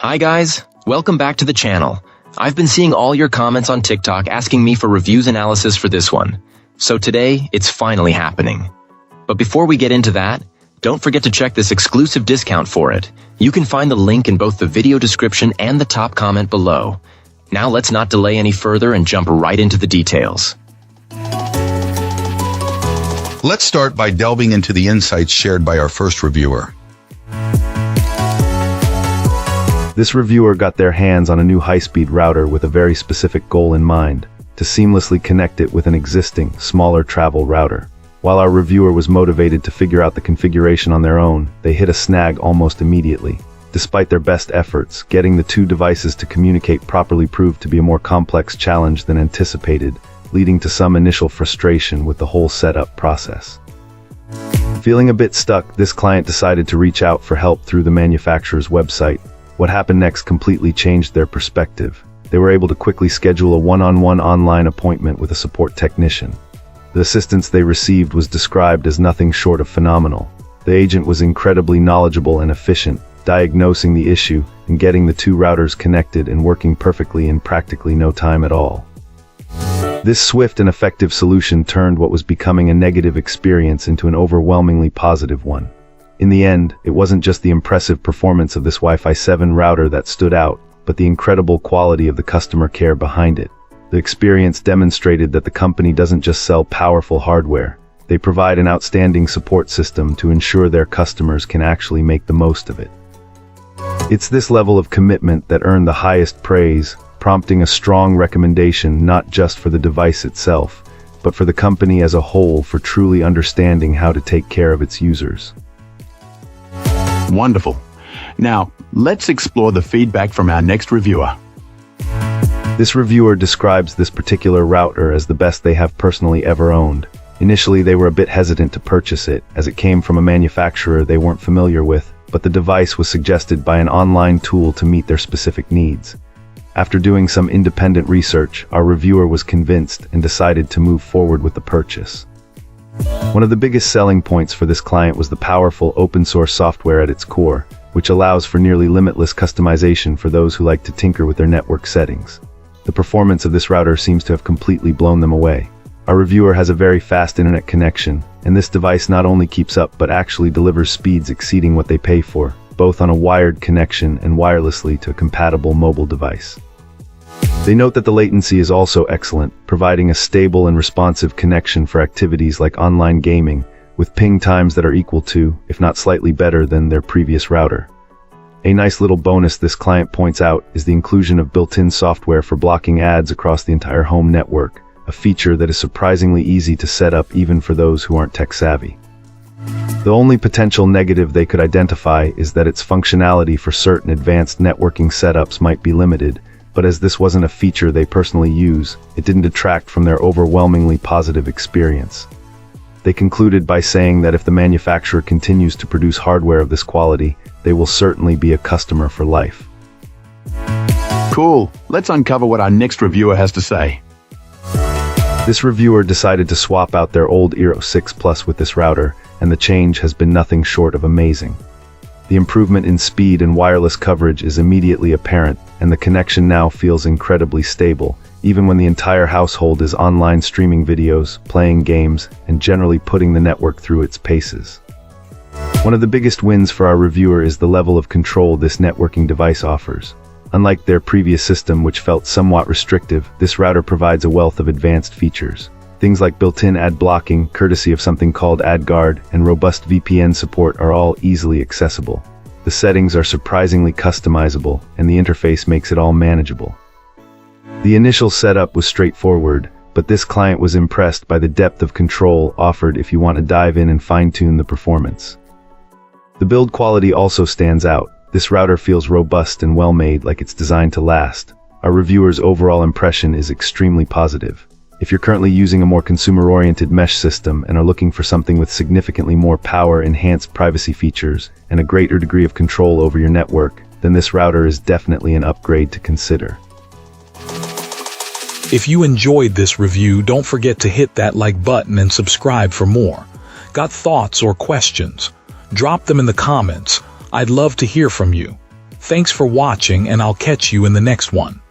Hi guys, welcome back to the channel. I've been seeing all your comments on TikTok asking me for reviews analysis for this one. So today, it's finally happening. But before we get into that, don't forget to check this exclusive discount for it. You can find the link in both the video description and the top comment below. Now let's not delay any further and jump right into the details. Let's start by delving into the insights shared by our first reviewer. This reviewer got their hands on a new high-speed router with a very specific goal in mind, to seamlessly connect it with an existing, smaller travel router. While our reviewer was motivated to figure out the configuration on their own, they hit a snag almost immediately. Despite their best efforts, getting the two devices to communicate properly proved to be a more complex challenge than anticipated, leading to some initial frustration with the whole setup process. Feeling a bit stuck, this client decided to reach out for help through the manufacturer's website. What happened next completely changed their perspective. They were able to quickly schedule a one-on-one online appointment with a support technician. The assistance they received was described as nothing short of phenomenal. The agent was incredibly knowledgeable and efficient, diagnosing the issue and getting the two routers connected and working perfectly in practically no time at all. This swift and effective solution turned what was becoming a negative experience into an overwhelmingly positive one. In the end, it wasn't just the impressive performance of this Wi-Fi 7 router that stood out, but the incredible quality of the customer care behind it. The experience demonstrated that the company doesn't just sell powerful hardware. They provide an outstanding support system to ensure their customers can actually make the most of it. It's this level of commitment that earned the highest praise, prompting a strong recommendation not just for the device itself, but for the company as a whole for truly understanding how to take care of its users. Wonderful. Now, let's explore the feedback from our next reviewer. This reviewer describes this particular router as the best they have personally ever owned. Initially, they were a bit hesitant to purchase it, as it came from a manufacturer they weren't familiar with, but the device was suggested by an online tool to meet their specific needs. After doing some independent research, our reviewer was convinced and decided to move forward with the purchase. One of the biggest selling points for this client was the powerful open-source software at its core, which allows for nearly limitless customization for those who like to tinker with their network settings. The performance of this router seems to have completely blown them away. Our reviewer has a very fast internet connection, and this device not only keeps up but actually delivers speeds exceeding what they pay for, both on a wired connection and wirelessly to a compatible mobile device. They note that the latency is also excellent, providing a stable and responsive connection for activities like online gaming, with ping times that are equal to, if not slightly better than, their previous router. A nice little bonus this client points out is the inclusion of built-in software for blocking ads across the entire home network, a feature that is surprisingly easy to set up even for those who aren't tech-savvy. The only potential negative they could identify is that its functionality for certain advanced networking setups might be limited, but as this wasn't a feature they personally use, it didn't detract from their overwhelmingly positive experience. They concluded by saying that if the manufacturer continues to produce hardware of this quality, they will certainly be a customer for life. Cool. Let's uncover what our next reviewer has to say. This reviewer decided to swap out their old Eero 6 Plus with this router, and the change has been nothing short of amazing. The improvement in speed and wireless coverage is immediately apparent, and the connection now feels incredibly stable, even when the entire household is online streaming videos, playing games, and generally putting the network through its paces. One of the biggest wins for our reviewer is the level of control this networking device offers. Unlike their previous system, which felt somewhat restrictive, this router provides a wealth of advanced features. Things like built-in ad blocking, courtesy of something called AdGuard, and robust VPN support are all easily accessible. The settings are surprisingly customizable, and the interface makes it all manageable. The initial setup was straightforward, but this client was impressed by the depth of control offered if you want to dive in and fine-tune the performance. The build quality also stands out. This router feels robust and well-made, like it's designed to last. Our reviewer's overall impression is extremely positive. If you're currently using a more consumer-oriented mesh system and are looking for something with significantly more power, enhanced privacy features, and a greater degree of control over your network, then this router is definitely an upgrade to consider. If you enjoyed this review, don't forget to hit that like button and subscribe for more. Got thoughts or questions? Drop them in the comments. I'd love to hear from you. Thanks for watching, and I'll catch you in the next one.